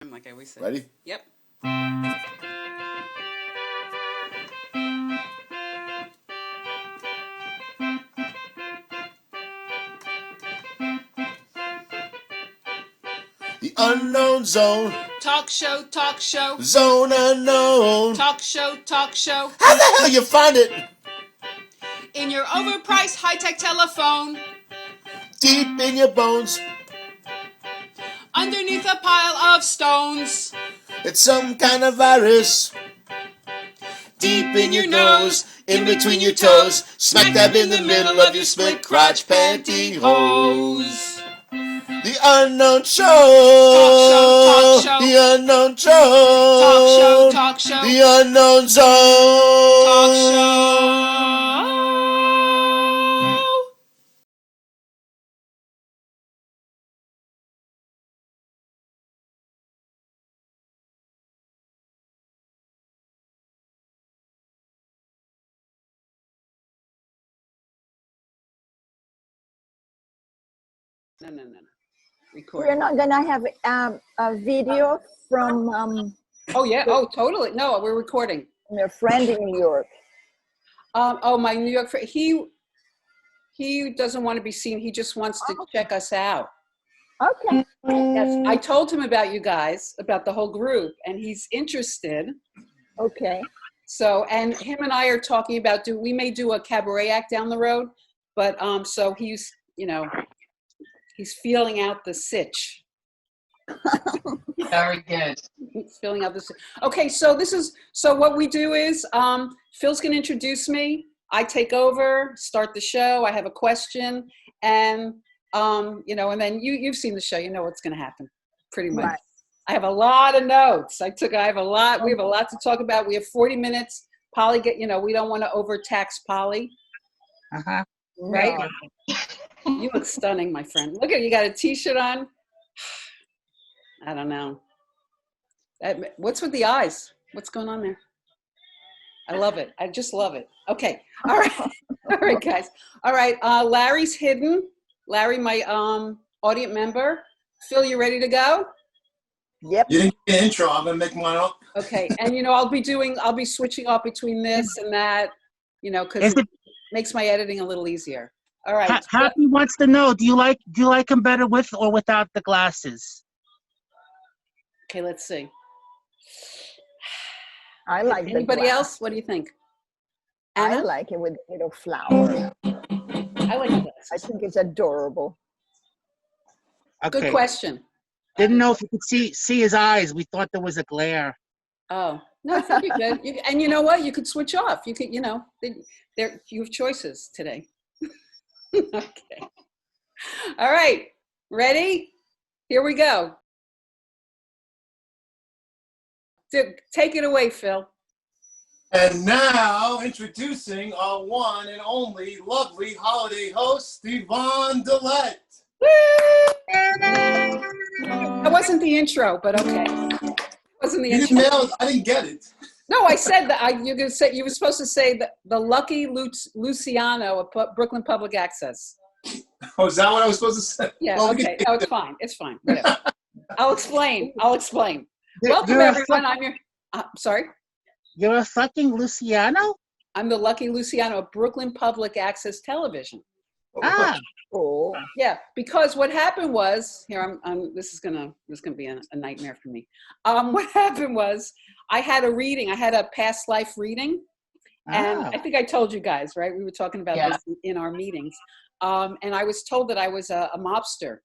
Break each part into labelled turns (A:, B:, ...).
A: time, like I always say.
B: Ready?
A: Yep.
B: The unknown zone.
A: Talk show, talk show.
B: Zone unknown.
A: Talk show, talk show.
B: How the hell you find it?
A: In your overpriced high-tech telephone.
B: Deep in your bones.
A: Underneath a pile of stones.
B: It's some kind of virus.
A: Deep in your nose,
B: in between your toes, smack dab in the middle of your split crotch pantyhose. The unknown show.
A: Talk show.
B: The unknown show.
A: Talk show.
B: The unknown zone.
A: Talk show. No. Record.
C: We're not gonna have a video from
A: Oh yeah. Oh, totally. No, we're recording.
C: your friend in New York.
A: Oh, my New York friend. He doesn't want to be seen. He just wants to check us out.
C: Okay.
A: Yes, I told him about you guys, about the whole group, and he's interested.
C: Okay.
A: So, and him and I are talking about we may do a cabaret act down the road, but so he's, he's feeling out the sitch.
D: Very good.
A: He's filling out the sitch. Okay, so what we do is Phil's going to introduce me. I take over, start the show. I have a question, and and then you've seen the show. You know what's going to happen, pretty much.
C: Right.
A: I have a lot of notes. We have a lot to talk about. We have 40 minutes. Polly, we don't want to overtax Polly.
D: Uh-huh.
A: Right? No. You look stunning, my friend. Look at you, got a t-shirt on. I don't know. What's with the eyes? What's going on there? I love it. I just love it. Okay. All right. All right, guys. All right. Larry's hidden. Larry, my audience member. Phil, you ready to go?
C: Yep.
B: You didn't get an intro. I'm gonna make mine up.
A: Okay. And I'll be switching off between this and that, because it makes my editing a little easier. All right.
D: Happy wants to know, do you like him better with or without the glasses?
A: Okay, let's see.
C: I like
A: Anybody else? What do you think?
C: I
A: Anna?
C: like it with a little flower.
A: I like the glasses.
C: I think it's adorable.
D: Okay.
A: Good question.
D: Didn't know if you could see his eyes. We thought there was a glare.
A: Oh, no, I think you're good. And you know what? You could switch off. You could, you have choices today. Okay. All right. Ready? Here we go. Take it away, Phil.
B: And now, introducing our one and only lovely holiday host, Yvonne Delette.
A: That wasn't the intro, but okay. Wasn't the
B: You
A: intro.
B: didn't nail it. I didn't get it.
A: No, I said that. You were supposed to say the lucky Luciano of Brooklyn Public Access.
B: Oh, is that what I was supposed to say?
A: Yeah.
B: Well,
A: Okay. No, it's fine. It's fine. Whatever. I'll explain. Welcome,
D: You're
A: everyone. I'm your. Sorry.
D: You're a fucking Luciano?
A: I'm the lucky Luciano of Brooklyn Public Access Television.
D: Ah.
C: Oh.
A: Yeah, because what happened was this is gonna be a nightmare for me. What happened was I had a past life reading, and I think I told you guys, right? We were talking about this in our meetings, and I was told that I was a mobster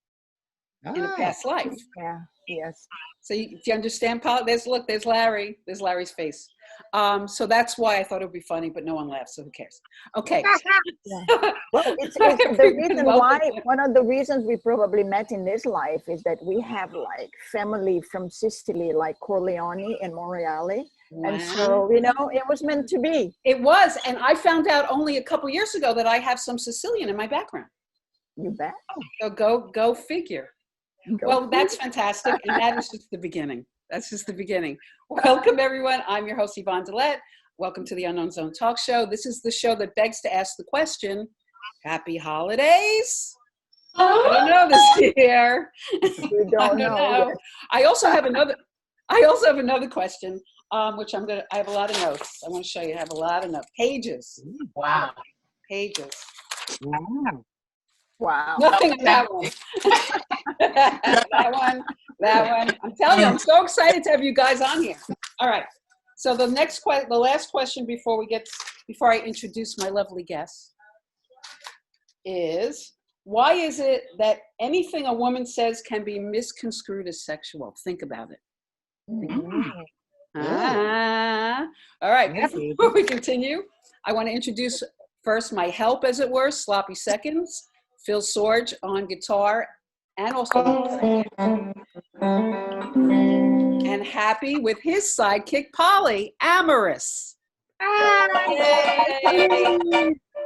A: in a past life.
C: Yeah. Yes.
A: So do you understand, Paul? There's Larry. There's Larry's face. So that's why I thought it would be funny, but no one laughs, so who cares? Okay.
C: Yeah. Well, it's the reason why, one of the reasons we probably met in this life is that we have like family from Sicily, like Corleone and Monreale. Wow. And so, it was meant to be.
A: It was. And I found out only a couple years ago that I have some Sicilian in my background.
C: You bet.
A: So go figure. Well, that's fantastic. And that is just the beginning. That's just the beginning. Welcome, everyone. I'm your host, Yvonne Delette. Welcome to the Unknown Zone Talk Show. This is the show that begs to ask the question, Happy Holidays? I don't know this year.
C: We don't know.
A: I also have another. I also have another question, which I have a lot of notes. I want to show you. I have a lot of notes. Pages.
E: Wow.
A: Pages.
C: Wow.
A: Nothing on that one. That one. I'm telling you, I'm so excited to have you guys on here. All right. So the last question before I introduce my lovely guest is, why is it that anything a woman says can be misconstrued as sexual? Think about it. All right. Before we continue, I want to introduce first my help, as it were, Sloppy Seconds, Phil Sorge on guitar and also and happy with his sidekick, Polly Amorous. Yay.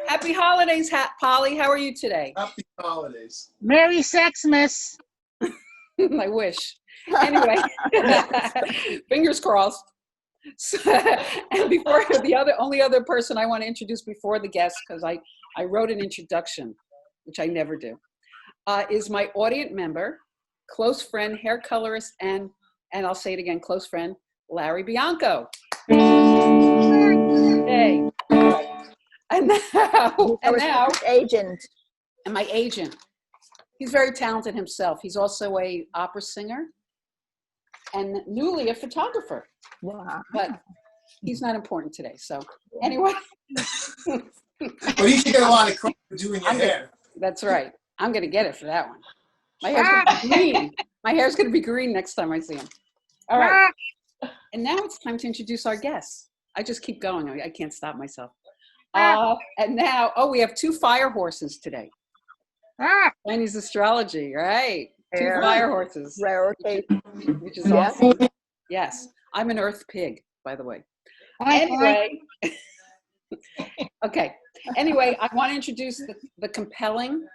A: Happy holidays, Polly. How are you today?
B: Happy holidays.
D: Merry Xmas.
A: I wish. Anyway, fingers crossed. So, and before the only other person I want to introduce before the guest, because I wrote an introduction, which I never do, is my audience member, close friend, hair colorist, and I'll say it again, close friend, Larry Bianco. Hey. And now,
C: agent.
A: And my agent. He's very talented himself. He's also a opera singer and newly a photographer.
C: Wow.
A: But he's not important today. So anyway.
B: But you should get a lot of credit for doing your hair.
A: That's right. I'm going to get it for that one. My hair's going to be green. My hair's going to be green next time I see him. All right. And now it's time to introduce our guests. I just keep going. I can't stop myself. And now, we have 2 fire horses today. Chinese astrology, right? 2 fire horses.
C: Rarity.
A: Which is awesome. Yes. I'm an earth pig, by the way. Anyway. Okay. Anyway, I want to introduce the compelling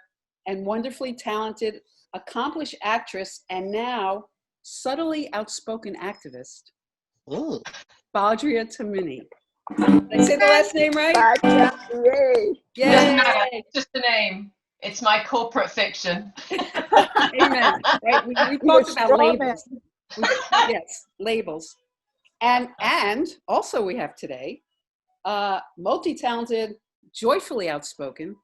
A: and wonderfully talented, accomplished actress and now subtly outspoken activist, Badria Timimi. Did I say the last name right?
C: Badria, yay.
E: Doesn't matter. It's just the name. It's my corporate fiction.
A: Amen. Right? We talked about labels. Yes, labels. And also we have today, multi-talented, joyfully outspoken,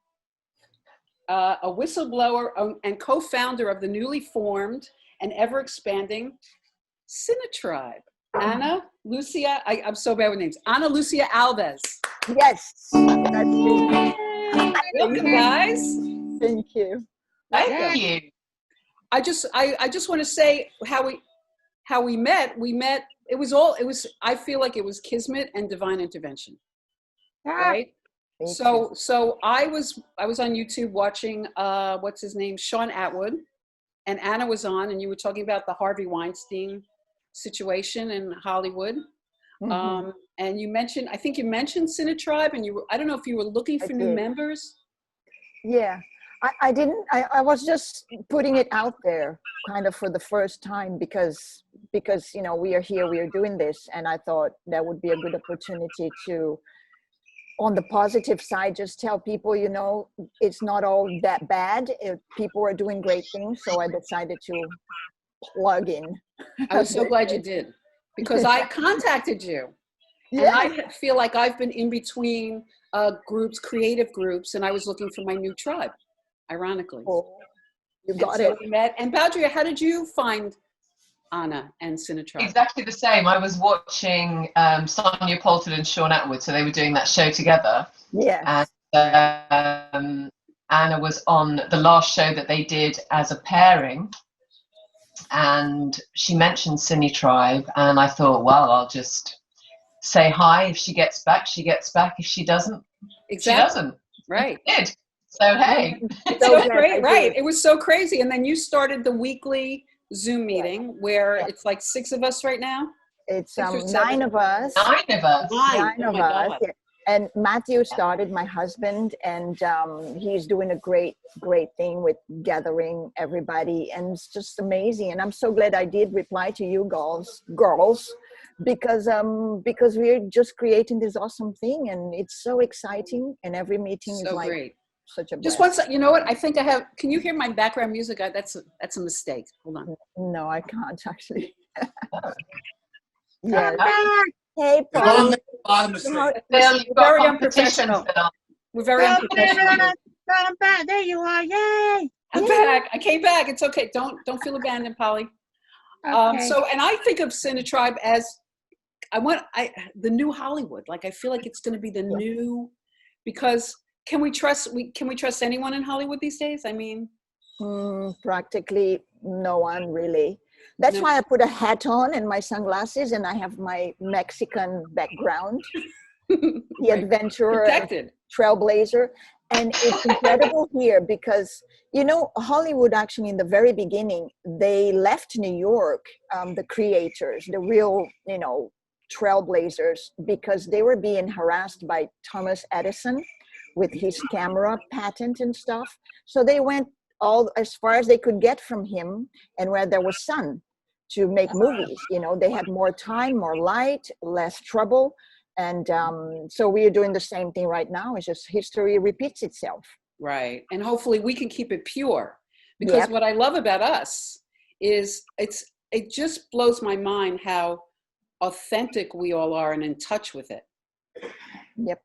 A: a whistleblower and co-founder of the newly formed and ever-expanding Cinetribe, Ana Lucia, I'm so bad with names, Ana Lucia Alves.
C: Yes, that's me.
A: Welcome, guys.
C: Thank you.
E: Thank you.
A: I just want to say how we met. I feel like it was kismet and divine intervention. Right? So I was on YouTube watching what's his name, Sean Atwood, and Anna was on, and you were talking about the Harvey Weinstein situation in Hollywood.
C: Mm-hmm.
A: And I think you mentioned Cinetribe, and I don't know if you were looking for new members.
C: Yeah, I didn't, I was just putting it out there kind of for the first time because, we are here, we are doing this. And I thought that would be a good opportunity to, on the positive side, just tell people, it's not all that bad. People are doing great things. So I decided to plug in.
A: I was so glad you did, because I contacted you.
C: Yeah.
A: And I feel like I've been in between groups, creative groups, and I was looking for my new tribe, ironically.
C: Oh, you got it.
A: We met. And Badria, how did you find Anna and Cinetribe?
E: Exactly the same. I was watching Sonia Poulton and Sean Atwood, so they were doing that show together.
C: Yeah.
E: And Anna was on the last show that they did as a pairing, and she mentioned Cinetribe, and I thought, well, I'll just say hi. If she gets back, she gets back. If she doesn't, she doesn't.
A: Right.
E: She did. So hey,
A: it's so great. Right. It was so crazy. And then you started the weekly Zoom meeting where it's like 6 of us right now.
C: It's 9 of us.
E: 9 of us.
C: 9 of us. Yeah. And Matthew started, my husband, and he's doing a great thing with gathering everybody, and it's just amazing. And I'm so glad I did reply to you girls, because we're just creating this awesome thing, and it's so exciting. And every meeting is like
A: great.
C: Such a
A: just
C: blast.
A: one. You know what? I think I have. Can you hear my background music? That's a mistake. Hold on.
C: No, I can't actually. Yes.
D: back.
C: Hey,
B: Yvonne
C: Polly.
B: made a lot of mistakes.
E: Phil, you've got
A: Very
E: competition,
A: unprofessional.
E: Phil.
A: We're very
D: Come
A: unprofessional.
D: back. Come back. There you are. Yay.
A: I'm back. I came back. It's okay. Don't feel abandoned, Polly.
D: Okay.
A: So, and I think of Cinetribe as the new Hollywood. Like I feel like it's going to be the new, because can we trust anyone in Hollywood these days? I mean,
C: Practically no one really. That's
A: No.
C: why I put a hat on and my sunglasses, and I have my Mexican background, the
A: Right.
C: adventurer and
A: protected.
C: trailblazer. And it's incredible here because, you know, Hollywood actually in the very beginning, they left New York, the creators, the real, you know, trailblazers, because they were being harassed by Thomas Edison with his camera patent and stuff. So they went all as far as they could get from him and where there was sun to make movies. You know, they had more time, more light, less trouble. And so we are doing the same thing right now. It's just history repeats itself.
A: Right. And hopefully we can keep it pure, because what I love about us is it just blows my mind how authentic we all are and in touch with it.
C: Yep.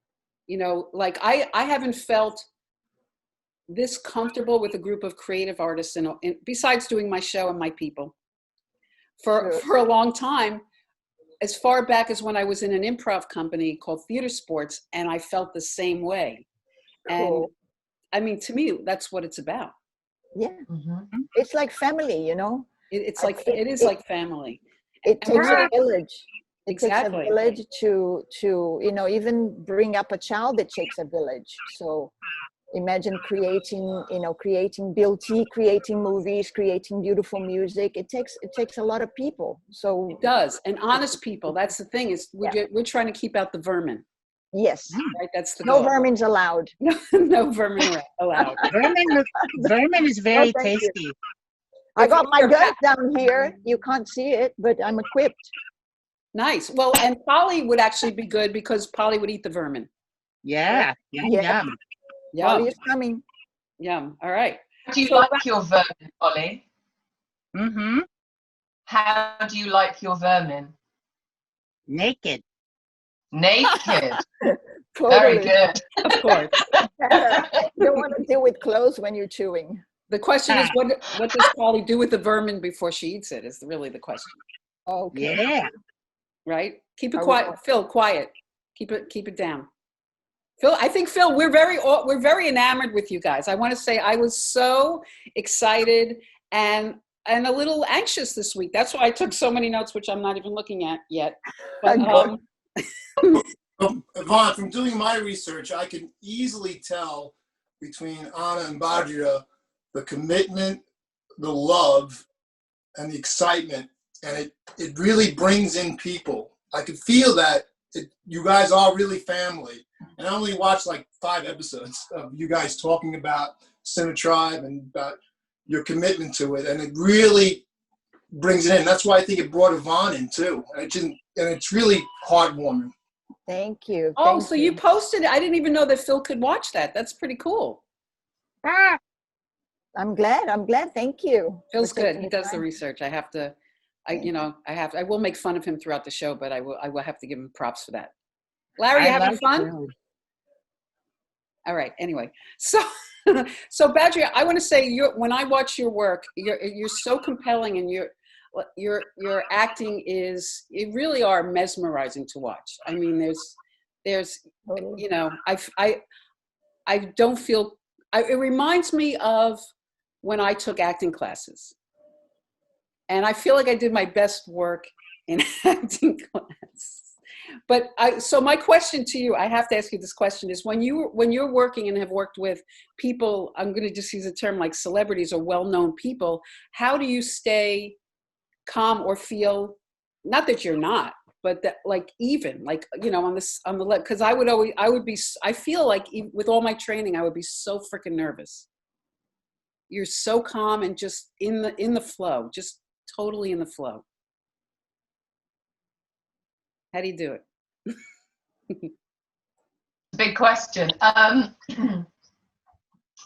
A: You know, like I haven't felt this comfortable with a group of creative artists, and besides doing my show and my people for a long time, as far back as when I was in an improv company called Theater Sports, and I felt the same way.
C: Cool.
A: And I mean, to me, that's what it's about.
C: Yeah.
E: Mm-hmm.
C: It's like family, you know.
A: It is like family.
C: It
A: And
C: takes
A: we're-
C: a village. It
A: Exactly.
C: takes a village to you know, even bring up a child. It takes a village. So imagine creating beauty, creating movies, creating beautiful music. It takes a lot of people. So
A: It does. And honest people. That's the thing, is we're trying to keep out the vermin.
C: yes,
A: Right? That's the
C: no
A: goal.
C: vermin's allowed.
A: No vermin allowed.
D: Vermin is very
C: thank you.
D: tasty.
C: I got my
A: you're
C: guns down here. You can't see it, but I'm equipped.
A: Nice. Well, and Polly would actually be good, because Polly would eat the vermin.
D: Yeah. Yum,
C: Yeah.
D: yum.
C: Polly
A: Yum.
C: is coming.
A: Yum. All right.
E: How do you
A: So
E: like your vermin, Polly?
D: Mm-hmm.
E: How do you like your vermin?
D: Naked.
E: Naked.
C: Totally.
E: Very good.
A: Of course.
C: You don't want to deal with clothes when you're chewing.
A: The question is, what does Polly do with the vermin before she eats it, is really the question.
C: Okay.
D: Yeah.
A: Right? Keep it
C: I
A: quiet.
C: will.
A: Phil, quiet. Keep it down. Phil, I think, Phil, we're very enamored with you guys. I want to say I was so excited and a little anxious this week. That's why I took so many notes, which I'm not even looking at yet. But
B: Yvonne, from doing my research, I can easily tell between Anna and Badria the commitment, the love, and the excitement, and it really brings in people. I could feel that you guys are really family. And I only watched like 5 episodes of you guys talking about Cinetribe and about your commitment to it, and it really brings it in. That's why I think it brought Yvonne in too, and it's really heartwarming.
C: Thank you.
A: oh,
C: Thank
A: so you posted it. I didn't even know that Phil could watch that. That's pretty cool.
D: Ah,
C: I'm glad. Thank you.
A: Phil's
C: for
A: good.
C: taking
A: He
C: the
A: does the
C: time.
A: research. I will make fun of him throughout the show, but I will have to give him props for that. Larry, you
D: I
A: having
D: love
A: fun?
D: you.
A: All right. Anyway, so Badria, I want to say, when I watch your work, you're so compelling, and your acting you really are mesmerizing to watch. I mean, there's
C: Totally.
A: you know, I don't feel. It reminds me of when I took acting classes, and I feel like I did my best work in acting class. But so my question to you, I have to ask you this question, is when you're working and have worked with people, I'm going to just use a term like celebrities or well-known people, how do you stay calm or feel, not that you're not, but that like even like, you know, on the left, because I feel like with all my training, I would be so freaking nervous. You're so calm and just in the flow, just totally in the flow. How do you do it?
E: Big question.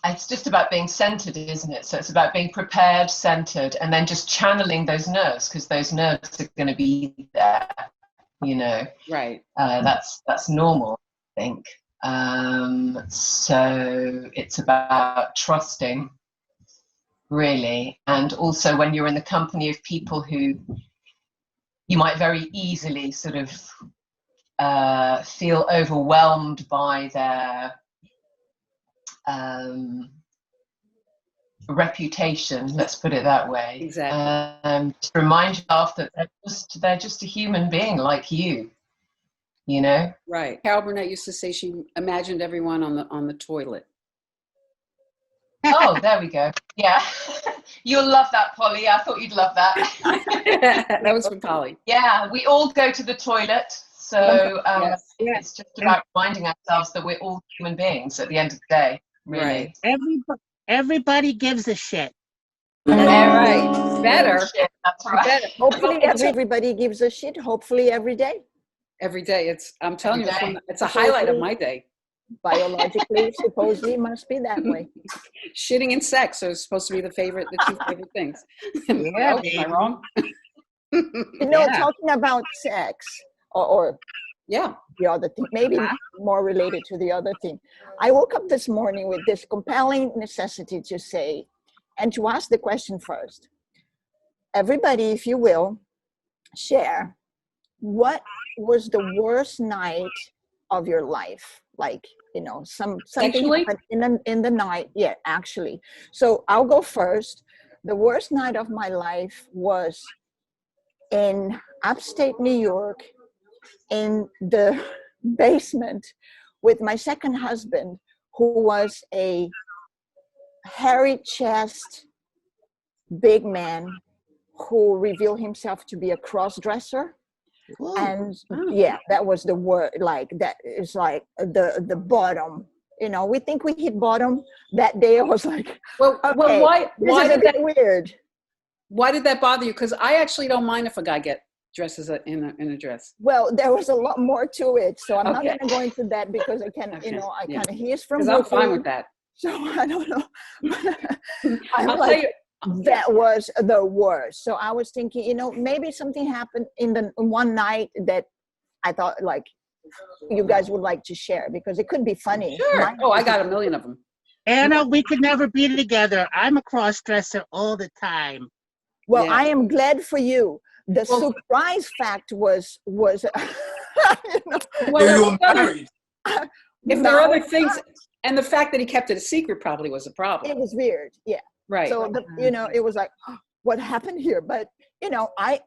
E: It's just about being centered, isn't it? So it's about being prepared, centered, and then just channeling those nerves, because those nerves are going to be there. you know.
A: Right.
E: That's normal, I think. So it's about trusting, really, and also when you're in the company of people who you might very easily sort of feel overwhelmed by their reputation, let's put it that way.
A: Exactly.
E: Just remind yourself that they're just a human being like you, you know.
A: Right. Carol Burnett used to say she imagined everyone on the toilet.
E: Oh, there we go. Yeah. You'll love that, Polly. I thought you'd love that.
A: That was for Polly.
E: Yeah, we all go to the toilet. So
A: Yes.
E: it's just about reminding ourselves that we're all human beings at the end of the day, really.
A: Right.
D: Everybody gives a shit.
A: Right. Better.
E: Shit, that's right.
A: Better.
C: Hopefully everybody gives a shit, hopefully every day.
A: Every day. I'm telling
E: Every
A: you,
E: day.
A: it's a highlight of my day.
C: Biologically, supposedly must be that way.
A: Shitting and sex are supposed to be the two favorite things.
D: Yeah,
A: Am I wrong?
C: Talking about sex or
A: Yeah.
C: the other thing, maybe more related to the other thing. I woke up this morning with this compelling necessity to say, and to ask the question first. Everybody, if you will, share what was the worst night of your life? Like, something
A: Sexually?
C: happened in the night. Yeah, actually. So I'll go first. The worst night of my life was in upstate New York, in the basement with my second husband, who was a hairy chest, big man who revealed himself to be a cross-dresser.
D: Ooh.
C: And yeah, that was the word. Like, that is like the bottom. We think we hit bottom. That day I was like,
A: well, why
C: this is a bit weird.
A: Why did that bother you? Because I actually don't mind if a guy dresses in a dress.
C: Well, there was a lot more to it, so I'm not going to go into that because I can, he is from.
A: Because I'm fine with that.
C: So I don't know.
A: I'll tell you.
C: That was the worst. So I was thinking, maybe something happened in the one night that I thought like you guys would like to share, because it could be funny.
A: Sure. I got a million of them.
D: Anna, we could never be together. I'm a cross-dresser all the time.
C: Well, yeah. I am glad for you. The surprise fact was
B: you were married.
A: If there are other things, and the fact that he kept it a secret probably was a problem.
C: It was weird, yeah.
A: Right.
C: So it was like, what happened here? But I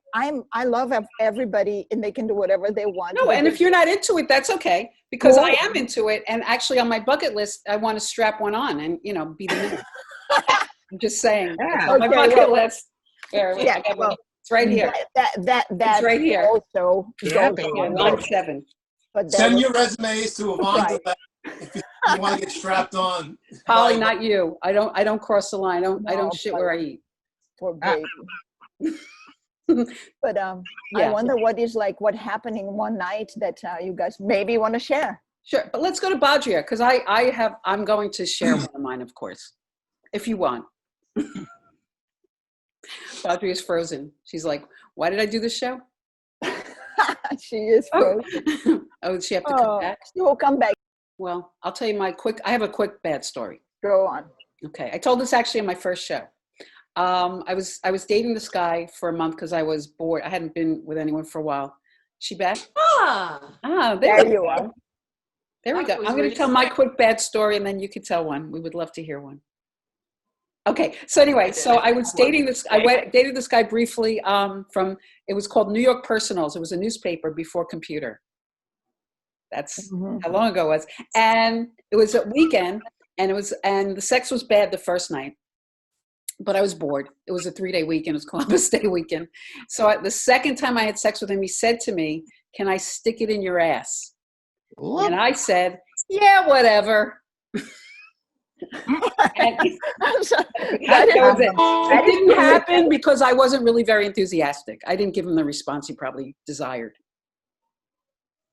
C: love everybody, and they can do whatever they want.
A: No, and if you're not into it, that's okay, because I am into it, and actually on my bucket list, I want to strap one on and be the minute. I'm just saying. Yeah. On my bucket list. It's right here.
C: That's
A: right here.
C: Also,
A: line 7.
C: But
B: send your resumes to Yvonne if you want to get strapped on.
A: Polly, not you. I don't cross the line. I don't shit where I eat.
C: Poor baby. But I wonder what happened in one night that you guys maybe want to share.
A: Sure, but let's go to Badria, because I'm going to share one of mine, of course, if you want. Badria's frozen. She's like, why did I do this show?
C: She is frozen.
A: Oh, does she have to come back?
C: She will come back.
A: Well, I'll tell you I have a quick bad story.
C: Go on.
A: Okay. I told this actually on my first show. I was dating this guy for a month because I was bored. I hadn't been with anyone for a while. She back? There you are. There we go. I'm going to tell my quick bad story, and then you can tell one. We would love to hear one. Okay. So anyway, I was dating this. Dated this guy briefly. It was called New York Personals. It was a newspaper before computer. That's how long ago it was. And it was a weekend, and the sex was bad the first night, but I was bored. It was a 3-day weekend. It was Columbus Day weekend. So the second time I had sex with him, he said to me, "Can I stick it in your ass?" Ooh. And I said, "Yeah, whatever." It didn't happen because I wasn't really very enthusiastic. I didn't give him the response he probably desired.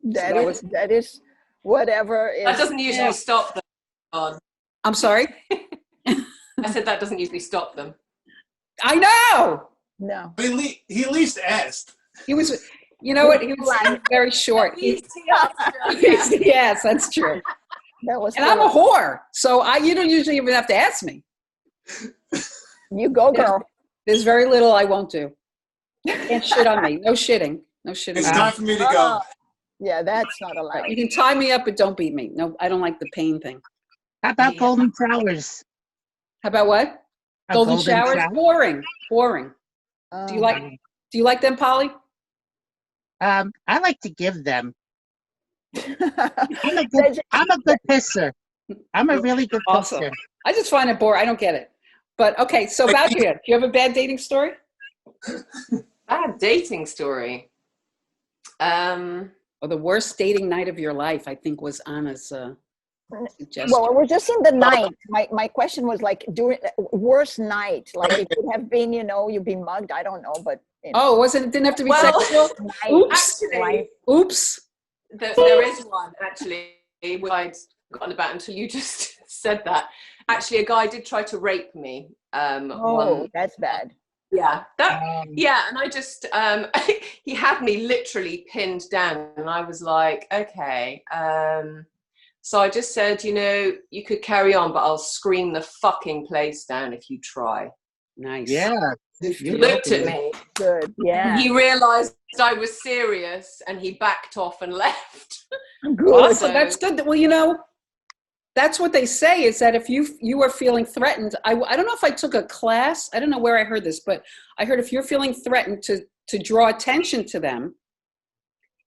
C: That is whatever.
F: That doesn't usually stop them.
A: I'm sorry?
F: I said that doesn't usually stop them.
A: I know.
C: No.
B: He at least asked.
A: He was You know what? He was very short. Yes, that's true.
C: That was
A: And I'm a whore, so you don't usually even have to ask me.
C: You go, girl.
A: There's very little I won't do. Can't shit on me. No shitting. No shitting.
B: It's time for me to go.
C: Yeah, that's not allowed.
A: You can tie me up, but don't beat me. No, I don't like the pain thing.
D: How about golden showers?
A: How about what? Golden showers?
D: Shower?
A: Boring. Do you like them, Polly?
D: I like to give them. I'm a good pisser. I'm a really good
A: Awesome.
D: pisser.
A: I just find it boring. I don't get it. But okay, so Badria, do you have a bad dating story?
F: Bad dating story.
A: Or the worst dating night of your life, I think, was Anna's suggestion.
C: Well, we're just in the night. My question was like, during worst night, like it could have been, you've been mugged. I don't know, but.
A: Oh, it didn't have to be sexual? Oops.
F: Actually,
A: Oops.
F: There is one, actually, which I'd forgotten about until you just said that. Actually, a guy did try to rape me.
C: That's bad.
F: Yeah, and I just, he had me literally pinned down, and I was like, okay. So I just said, you could carry on, but I'll scream the fucking place down if you try.
A: Nice.
D: Yeah.
F: He looked at me.
C: Good. Yeah.
F: He realized I was serious, and he backed off and left.
C: Good.
A: Awesome. That's good. Well, that's what they say is that if you are feeling threatened, I don't know if I took a class. I don't know where I heard this, but I heard if you're feeling threatened to draw attention to them,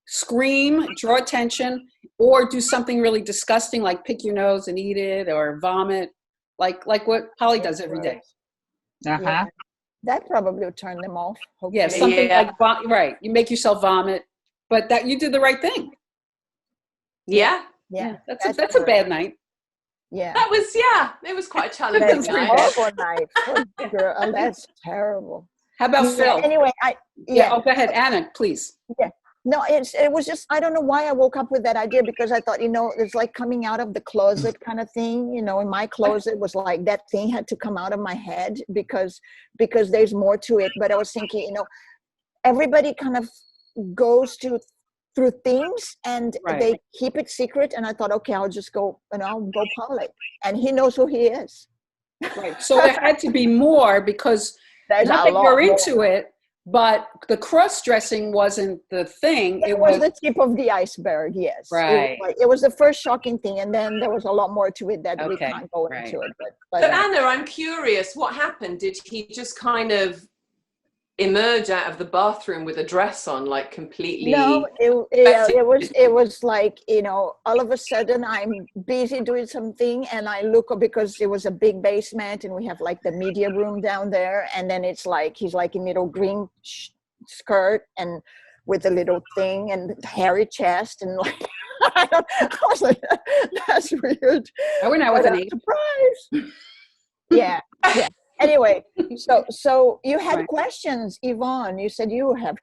A: scream, draw attention, or do something really disgusting like pick your nose and eat it or vomit, like what Polly does every day.
D: Uh-huh.
C: Yeah. That probably would turn them off. Hopefully.
A: Yeah, something like, right. You make yourself vomit, but that you did the right thing.
F: Yeah.
C: Yeah.
A: That's a bad night.
C: Yeah.
F: It was quite a challenging night.
C: Horrible night. Oh, girl, that's terrible.
A: How about Phil?
C: Anyway,
A: Oh, go ahead, Anna, please.
C: Yeah. No, it was just, I don't know why I woke up with that idea, because I thought, it's like coming out of the closet kind of thing. In my closet was like that thing had to come out of my head because there's more to it. But I was thinking, everybody kind of goes through things and they keep it secret. And I thought, okay, I'll just go and I'll go public. And he knows who he is.
A: Right. So there had to be more because
C: There's
A: not
C: a
A: that you're
C: lot
A: into it, but the cross-dressing wasn't the thing.
C: It was the tip of the iceberg, yes.
A: Right.
C: It was the first shocking thing, and then there was a lot more to it that we can't go into it. But
F: Anna, I'm curious, what happened? Did he just kind of emerge out of the bathroom with a dress on, like completely?
C: No, it was like, all of a sudden I'm busy doing something and I look, because it was a big basement and we have like the media room down there, and then it's like he's like in little green skirt and with a little thing and hairy chest and like I was like, that's weird.
A: Oh, we're not with an
C: surprise. Yeah. Anyway, so you had questions, Yvonne. You said you have.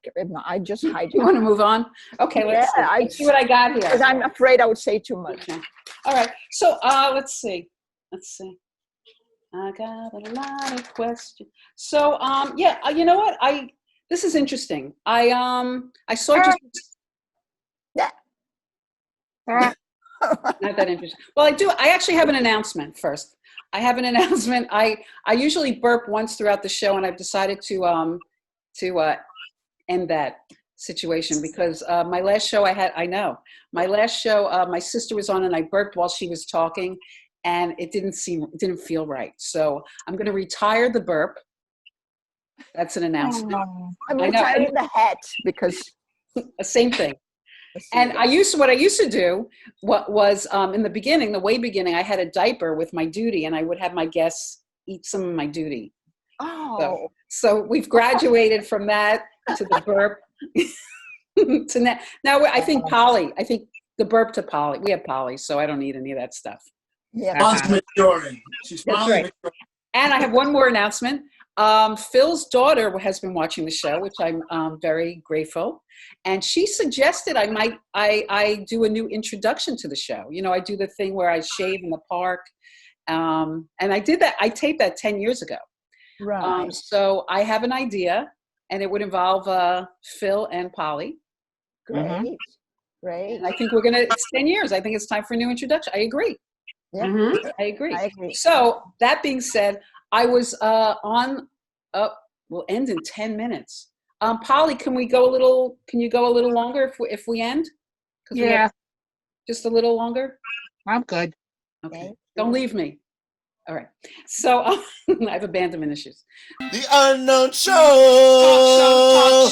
C: I just hijacked.
A: You want to move on? Okay, let's see what I got here.
C: Because I'm afraid I would say too much.
A: Okay. All right. So let's see. I got a lot of questions. So you know what? This is interesting. I saw just. Not that interesting. Well, I actually have an announcement first. I have an announcement. I usually burp once throughout the show, and I've decided to end that situation because my last show my sister was on and I burped while she was talking, and it didn't feel right. So I'm going to retire the burp. That's an announcement.
C: I'm retiring the hat because
A: same thing. And what I used to do was in the beginning, the way beginning, I had a diaper with my duty, and I would have my guests eat some of my duty.
C: Oh,
A: so we've graduated from that to the burp to now. I think Polly. I think the burp to Polly. We have Polly, so I don't need any of that stuff.
C: Yeah,
B: She's
A: finally maturing. And I have one more announcement. Phil's daughter has been watching the show, which I'm very grateful. And she suggested I do a new introduction to the show. I do the thing where I shave in the park. And I did that. I taped that 10 years ago.
C: Right.
A: So I have an idea, and it would involve Phil and Polly.
C: Great. Great.
A: And I think it's 10 years. I think it's time for a new introduction. I agree.
C: Yeah.
A: I agree.
C: I agree.
A: So that being said, I was we'll end in 10 minutes. Polly, can you go a little longer if we end?
D: Yeah.
A: Just a little longer?
D: I'm good.
A: Okay. Don't leave me. All right. So I have abandonment issues.
G: The Unknown Show.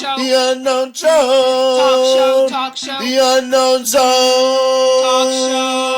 H: Talk show.
G: The Unknown Show.
H: Talk show.
G: The Unknown Zone.
H: Talk show.